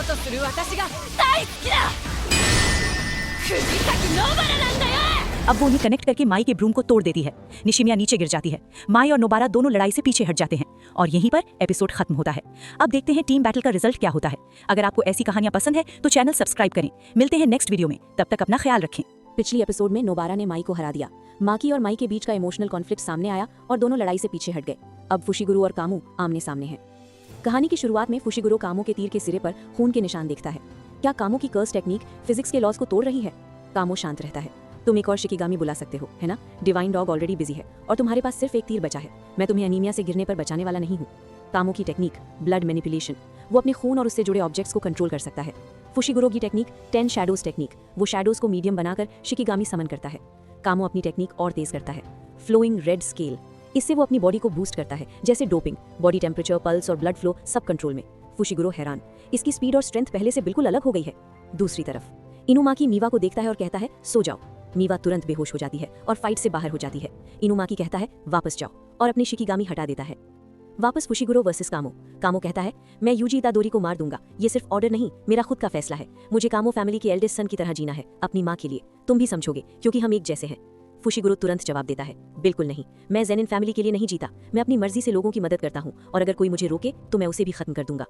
अब वो उन्हें कनेक्ट करके माई के ब्रूम को तोड़ देती है। निशिमिया नीचे गिर जाती है। माई और नोबारा दोनों लड़ाई से पीछे हट जाते हैं और यहीं पर एपिसोड खत्म होता है। अब देखते हैं टीम बैटल का रिजल्ट क्या होता है। अगर आपको ऐसी कहानियां पसंद है तो चैनल सब्सक्राइब करें। मिलते हैं नेक्स्ट वीडियो में, तब तक अपना ख्याल रखें। पिछली एपिसोड में नोबारा ने माई को हरा दिया। माकी और माई के बीच का इमोशनल कॉन्फ्लिक्ट सामने आया और दोनों लड़ाई से पीछे हट गए। अब फुशिगुरु और कामू आमने सामने हैं। कहानी की शुरुआत में फुशिगुरु कामू के तीर के सिरे पर खून के निशान देखता है। क्या कामू की कर्स टेक्निक फिजिक्स के लॉज को तोड़ रही है? कामू शांत रहता है। तुम एक और शिकिगामी बुला सकते हो, है ना? डिवाइन डॉग ऑलरेडी बिजी है और तुम्हारे पास सिर्फ एक तीर बचा है। मैं तुम्हें अनीमिया से गिरने पर बचाने वाला नहीं हूँ। कामू की टेक्निक ब्लड मैनिपुलेशन, वो अपने खून और उससे जुड़े ऑब्जेक्ट्स को कंट्रोल कर सकता है। फुशिगुरो की टेक्निक 10 शैडोज टेक्निक, वो शैडोज को मीडियम बनाकर शिकिगामी समन करता है। कामू अपनी टेक्निक और तेज करता है। फ्लोइंग रेड स्केल, इससे वो अपनी बॉडी को बूस्ट करता है, जैसे डोपिंग, बॉडी टेम्परेचर, पल्स और ब्लड फ्लो सब कंट्रोल में। फुशिगुरो हैरान, इसकी स्पीड और स्ट्रेंथ पहले से बिल्कुल अलग हो गई है। दूसरी तरफ इनुमाकी मीवा को देखता है और कहता है सो जाओ। मीवा तुरंत बेहोश हो जाती है और फाइट से बाहर हो जाती है। इनुमाकी कहता है वापस जाओ और अपनी शिकिगामी हटा देता है। वापस फुशिगुरो वर्सेस कामो। कामो कहता है मैं यूजी इतादोरी को मार दूंगा, ये सिर्फ ऑर्डर नहीं, मेरा खुद का फैसला है। मुझे कामो फैमिली के एल्डेस्ट सन की तरह जीना है, अपनी माँ के लिए। तुम भी समझोगे क्योंकि हम एक जैसे हैं। फुशिगुरो तुरंत जवाब देता है बिल्कुल नहीं, मैं जेनिन फैमिली के लिए नहीं जीता, मैं अपनी मर्जी से लोगों की मदद करता हूँ और अगर कोई मुझे रोके तो मैं उसे भी खत्म कर दूंगा।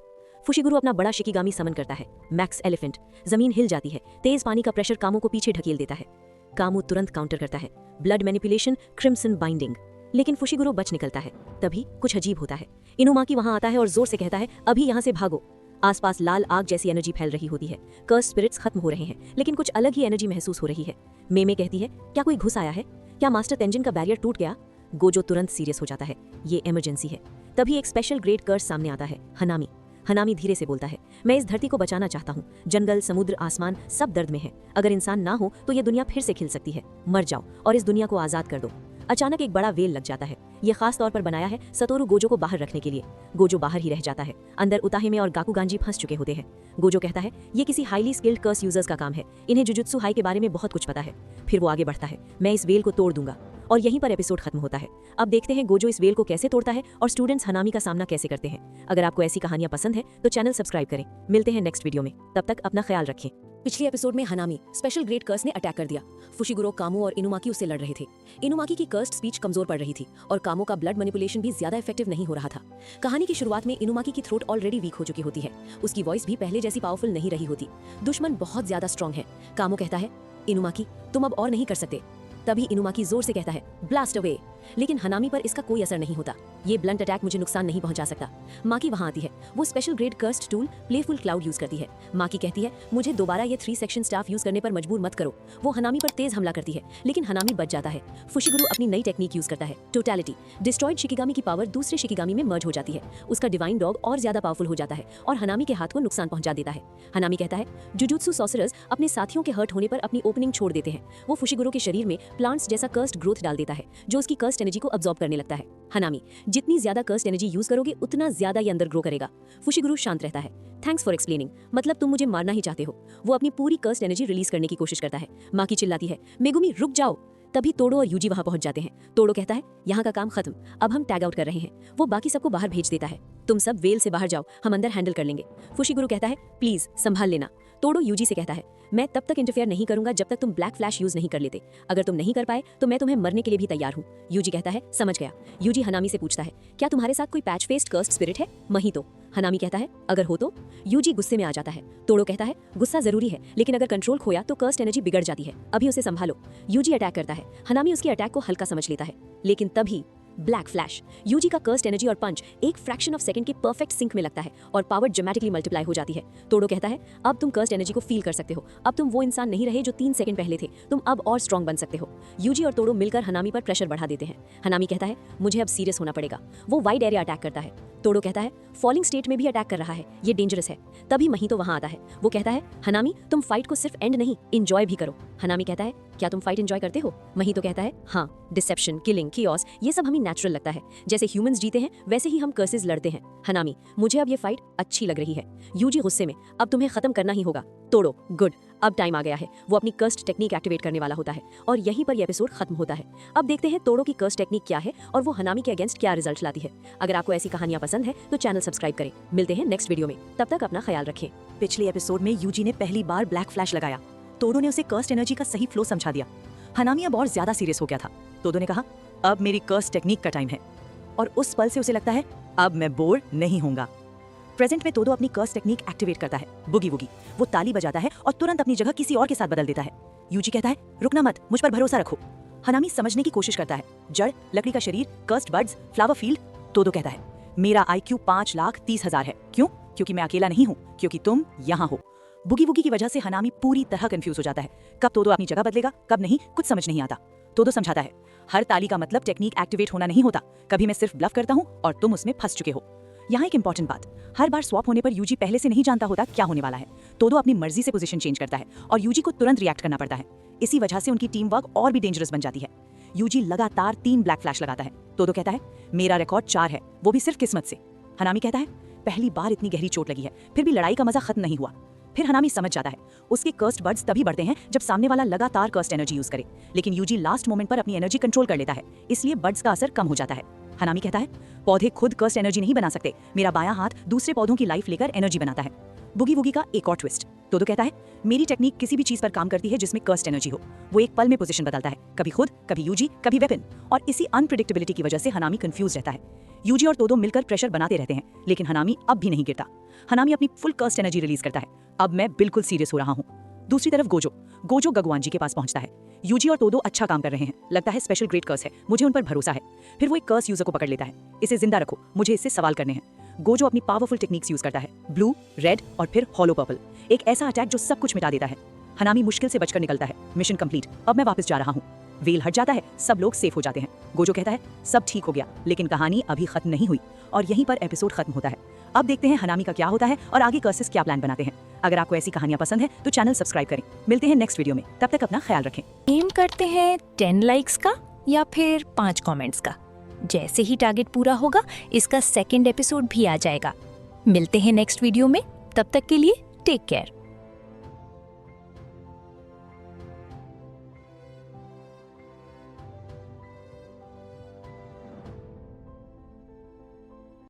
फुशिगुरो अपना बड़ा शिकिगामी समन करता है, मैक्स एलिफेंट। जमीन हिल जाती है, तेज पानी का प्रेशर कामो को पीछे ढकेल देता है। कामू तुरंत काउंटर करता है, ब्लड मैनिपुलेशन, क्रिम्सन बाइंडिंग, लेकिन फुशिगुरो बच निकलता है। तभी कुछ अजीब होता है। इनुमाकी वहां आता है और जोर से कहता है अभी यहाँ से भागो। आसपास लाल आग जैसी एनर्जी फैल रही होती है। कर्स स्पिरिट्स खत्म हो रहे हैं लेकिन कुछ अलग ही एनर्जी महसूस हो रही है। मेमे कहती है क्या कोई घुस आया है? क्या मास्टर तेंजिन का बैरियर टूट गया? गोजो तुरंत सीरियस हो जाता है, ये इमरजेंसी है। तभी एक स्पेशल ग्रेट कर्स सामने आता है, हनामी। हनामी धीरे से बोलता है मैं इस धरती को बचाना चाहता हूँ। जंगल, समुद्र, आसमान सब दर्द में है। अगर इंसान ना हो तो ये दुनिया फिर से खिल सकती है। मर जाओ और इस दुनिया को आजाद कर दो। अचानक एक बड़ा वेल लग जाता है। ये खास तौर पर बनाया है सतोरु गोजो को बाहर रखने के लिए। गोजो बाहर ही रह जाता है। अंदर उताहिमे और गाकुगांजी फंस चुके होते हैं। गोजो कहता है ये किसी हाईली स्किल्ड कर्स यूजर्स का काम है, इन्हें जुजुत्सु हाई के बारे में बहुत कुछ पता है। फिर वो आगे बढ़ता है, मैं इस वेल को तोड़ दूंगा। और यहीं पर एपिसोड खत्म होता है। अब देखते हैं गोजो इस वेल को कैसे तोड़ता है और स्टूडेंट्स हनामी का सामना कैसे करते हैं। अगर आपको ऐसी कहानियां पसंद है तो चैनल सब्सक्राइब करें। मिलते हैं नेक्स्ट वीडियो में, तब तक अपना ख्याल रखें। पिछली एपिसोड में हनामी स्पेशल ग्रेट कर्स ने अटैक कर दिया। फुशिगुरो, कामो और इनुमाकी उससे लड़ रहे थे। इनुमाकी की कर्स्ड स्पीच कमजोर पड़ रही थी और कामो का ब्लड मैनिपुलेशन भी ज्यादा इफेक्टिव नहीं हो रहा था। कहानी की शुरुआत में इनुमाकी की थ्रोट ऑलरेडी वीक हो चुकी होती है। उसकी वॉइस भी पहले जैसी पावरफुल नहीं रही होती। दुश्मन बहुत ज्यादा स्ट्रांग है। कामो कहता है इनुमाकी तुम अब और नहीं कर सकते। तभी इनुमाकी जोर से कहता है ब्लास्ट अवे। लेकिन हनामी पर इसका कोई असर नहीं होता। ये ब्लंट अटैक मुझे नुकसान नहीं पहुंचा सकता। माकी वहां आती है। वो special grade cursed tool playful cloud use करती है। माकी कहती है मुझे दोबारा ये 3 सेक्शन स्टाफ यूज करने पर मजबूर मत करो। वो हनामी पर तेज हमला करती है, लेकिन हनामी बच जाता है। फुशिगुरु अपनी नई टेक्निक यूज करता है, टोटलिटी। डिस्ट्रॉयड शिकिगामी की पावर दूसरे शिकिगामी में मर्ज हो जाती है। उसका डिवाइन डॉग और ज्यादा पावरफुल हो जाता है और हनामी के हाथ को नुकसान पहुंचा देता है। हनामी कहता है जुजुत्सु सॉर्सरर्स अपने साथियों के हर्ट होने पर अपनी ओपनिंग छोड़ देते हैं। वो फुशिगुरु के शरीर में प्लांट्स जैसा कर्स्ड ग्रोथ डाल देता है, जो उसकी कर्स्ड एनर्जी को अब्सॉर्ब करने लगता है। हनामी, जितनी ज्यादा कर्स्ड एनर्जी यूज करोगे उतना ज्यादा ये अंदर ग्रो करेगा। फुशिगुरु शांत रहता है। थैंक्स फॉर एक्सप्लेनिंग, मतलब तुम मुझे मारना ही चाहते हो। वो अपनी पूरी कर्स्ड एनर्जी रिलीज करने की कोशिश करता है। माकी चिल्लाती है मेगुमी रुक जाओ। तभी तोड़ो और यूजी वहां पहुंच जाते हैं। तोड़ो कहता है यहाँ का काम खत्म, अब हम टैग आउट कर रहे हैं। वो बाकी सबको बाहर भेज देता है। तुम सब वेल से बाहर जाओ, हम अंदर हैंडल कर लेंगे। फुशिगुरु कहता है प्लीज संभाल लेना। तोड़ो यूजी से कहता है मैं तब तक इंटरफेयर नहीं करूंगा जब तक तुम ब्लैक फ्लैश यूज नहीं कर लेते। अगर तुम नहीं कर पाए तो मैं तुम्हें मरने के लिए भी तैयार हूँ। यूजी कहता है समझ गया। यूजी हनामी से पूछता है क्या तुम्हारे साथ कोई पैच फेस्ड कर्स्ड स्पिरिट है? मही तो। हनामी कहता है अगर हो तो। यूजी गुस्से में आ जाता है। तोड़ो कहता है गुस्सा जरूरी है, लेकिन अगर कंट्रोल खोया तो कर्स्ड एनर्जी बिगड़ जाती है, अभी उसे संभालो। यूजी अटैक करता है। हनामी उसके अटैक को हल्का समझ लेता है, लेकिन तभी ब्लैक फ्लैश। यूजी का कर्स्ड एनर्जी और पंच एक फ्रैक्शन ऑफ सेकंड के परफेक्ट सिंक में लगता है और पावर ड्रामेटिकली मल्टीप्लाई हो जाती है। तोड़ो कहता है अब तुम कर्स्ड एनर्जी को फील कर सकते हो। अब तुम वो इंसान नहीं रहे जो 3 सेकंड पहले थे, तुम अब और स्ट्रांग बन सकते हो। यूजी और तोड़ो मिलकर हनामी पर प्रेशर बढ़ा देते हैं। हनामी कहता है मुझे अब सीरियस होना पड़ेगा। वो वाइड एरिया अटैक करता है। तोड़ो कहता है फॉलिंग स्टेट में भी अटैक कर रहा है, ये डेंजरस है। तभी मही तो वहां आता है। वो कहता है हनामी तुम फाइट को सिर्फ एंड नहीं एंजॉय भी करो। हनामी कहता है क्या तुम फाइट एंजॉय करते हो? मही तो कहता है हाँ, डिसेप्शन, किलिंग, कियोस ये सब हमें नेचुरल लगता है। जैसे ह्यूमंस जीते हैं वैसे ही हम कर्सेस लड़ते हैं। हनामी मुझे अब ये फाइट अच्छी लग रही है। यूजी गुस्से में अब तुम्हें खत्म करना ही होगा। तोड़ो गुड, अब टाइम आ गया है। वो अपनी कर्स्ट टेक्निक एक्टिवेट करने वाला होता है और यहीं पर यह एपिसोड खत्म होता है। अब देखते हैं तोड़ो की कर्स्ट टेक्निक क्या है और वो हनामी के अगेंस्ट क्या रिजल्ट लाती है। अगर आपको ऐसी कहानियां पसंद है तो चैनल सब्सक्राइब करें। मिलते हैं नेक्स्ट वीडियो में, तब तक अपना ख्याल रखें। पिछले एपिसोड में यूजी ने पहली बार ब्लैक फ्लैश लगाया। तोड़ो ने उसे कर्स्ट एनर्जी का सही फ्लो समझा दिया। हनामी अब और ज्यादा सीरियस हो गया था। तोड़ो ने कहा अब मेरी कर्स्ट टेक्निक का टाइम है और उस पल से उसे लगता है अब मैं बोर नहीं होऊंगा। प्रेजेंट में तोड़ो अपनी कर्स्ट टेक्निक एक्टिवेट करता है, बुगी वुगी। वो ताली बजाता है और तुरंत अपनी जगह किसी और के साथ बदल देता है। यूजी कहता है रुकना मत, मुझ पर भरोसा रखो। हनामी समझने की कोशिश करता है, जड़, लकड़ी का शरीर, कर्स्ट बर्ड्स, फ्लावर फील्ड। तोड़ो कहता है मेरा IQ 5,30,000 है। क्यों? क्योंकि मैं अकेला नहीं हूँ, क्योंकि तुम यहाँ हो। बुगी वुगी की वजह से हनामी पूरी तरह कंफ्यूज हो जाता है। कब तोड़ो अपनी जगह बदलेगा, कब नहीं, कुछ समझ नहीं आता। तोड़ो समझाता है हर ताली का मतलब टेक्निक एक्टिवेट होना नहीं होता। कभी मैं सिर्फ ब्लफ करता हूँ और तुम उसमें फंस चुके हो। यहाँ एक इंपॉर्टेंट बात, हर बार स्वैप होने पर यूजी पहले से नहीं जानता होता क्या होने वाला है। तोड़ो अपनी मर्जी से पोजीशन चेंज करता है और यूजी को तुरंत रिएक्ट करना पड़ता है। इसी वजह से उनकी टीम वर्क और भी डेंजरस बन जाती है। यूजी लगातार 3 ब्लैक फ्लैश लगाता है। तोड़ो कहता है मेरा रिकॉर्ड 4 है, वो भी सिर्फ किस्मत से। हनामी कहता है पहली बार इतनी गहरी चोट लगी है, फिर भी लड़ाई का मजा खत्म नहीं हुआ। फिर हनामी समझ जाता है उसके कर्स्ट बर्ड्स तभी बढ़ते हैं जब सामने वाला लगातार कर्स्ट एनर्जी यूज करे, लेकिन यूजी लास्ट मोमेंट पर अपनी एनर्जी कंट्रोल कर लेता है, इसलिए बर्ड्स का असर कम हो जाता है। हनामी कहता है पौधे खुद कर्स्ट एनर्जी नहीं बना सकते, मेरा बायां हाथ दूसरे पौधों की लाइफ लेकर एनर्जी बनाता है। बुगी वुगी का एक और ट्विस्ट। तोड़ो कहता है मेरी टेक्निक किसी भी चीज पर काम करती है जिसमें कर्स्ट एनर्जी हो। वो एक पल में पोजीशन बदलता है, कभी खुद, कभी यूजी, कभी वेपन, और इसी अनप्रेडिक्टेबिलिटी की वजह से हनामी कंफ्यूज रहता है। यूजी और तोड़ो मिलकर प्रेशर बनाते रहते हैं, लेकिन हनामी अब भी नहीं गिरता। हनामी अपनी फुल कर्स्ट एनर्जी रिलीज करता है, अब मैं बिल्कुल सीरियस हो रहा हूँ। दूसरी तरफ गोजो गगुआंजी के पास पहुंचता है। यूजी और तोड़ो अच्छा काम कर रहे हैं, लगता है स्पेशल ग्रेट कर्स है, मुझे उन पर भरोसा है। फिर वो एक कर्स यूजर को पकड़ लेता है, इसे जिंदा रखो, मुझे इससे सवाल करने हैं। गोजो अपनी पावरफुल टेक्निक्स यूज करता है, ब्लू, रेड और फिर हॉलो पर्पल, एक ऐसा अटैक जो सब कुछ मिटा देता है। हनामी मुश्किल से बचकर निकलता है, मिशन कंप्लीट, अब मैं वापस जा रहा हूँ। वेल हट जाता है, सब लोग सेफ हो जाते हैं। गोजो कहता है सब ठीक हो गया, लेकिन कहानी अभी खत्म नहीं हुई, और यहीं पर एपिसोड खत्म होता है। अब देखते हैं हनामी का क्या होता है और आगे कर्सेस क्या प्लान बनाते हैं। अगर आपको ऐसी कहानियां पसंद है तो चैनल सब्सक्राइब करें। मिलते हैं नेक्स्ट वीडियो में, तब तक अपना ख्याल रखें। एम करते हैं 10 लाइक्स का या फिर 5 कमेंट्स का। जैसे ही टारगेट पूरा होगा इसका सेकंड एपिसोड भी आ जाएगा। मिलते हैं नेक्स्ट वीडियो में, तब तक के लिए टेक केयर।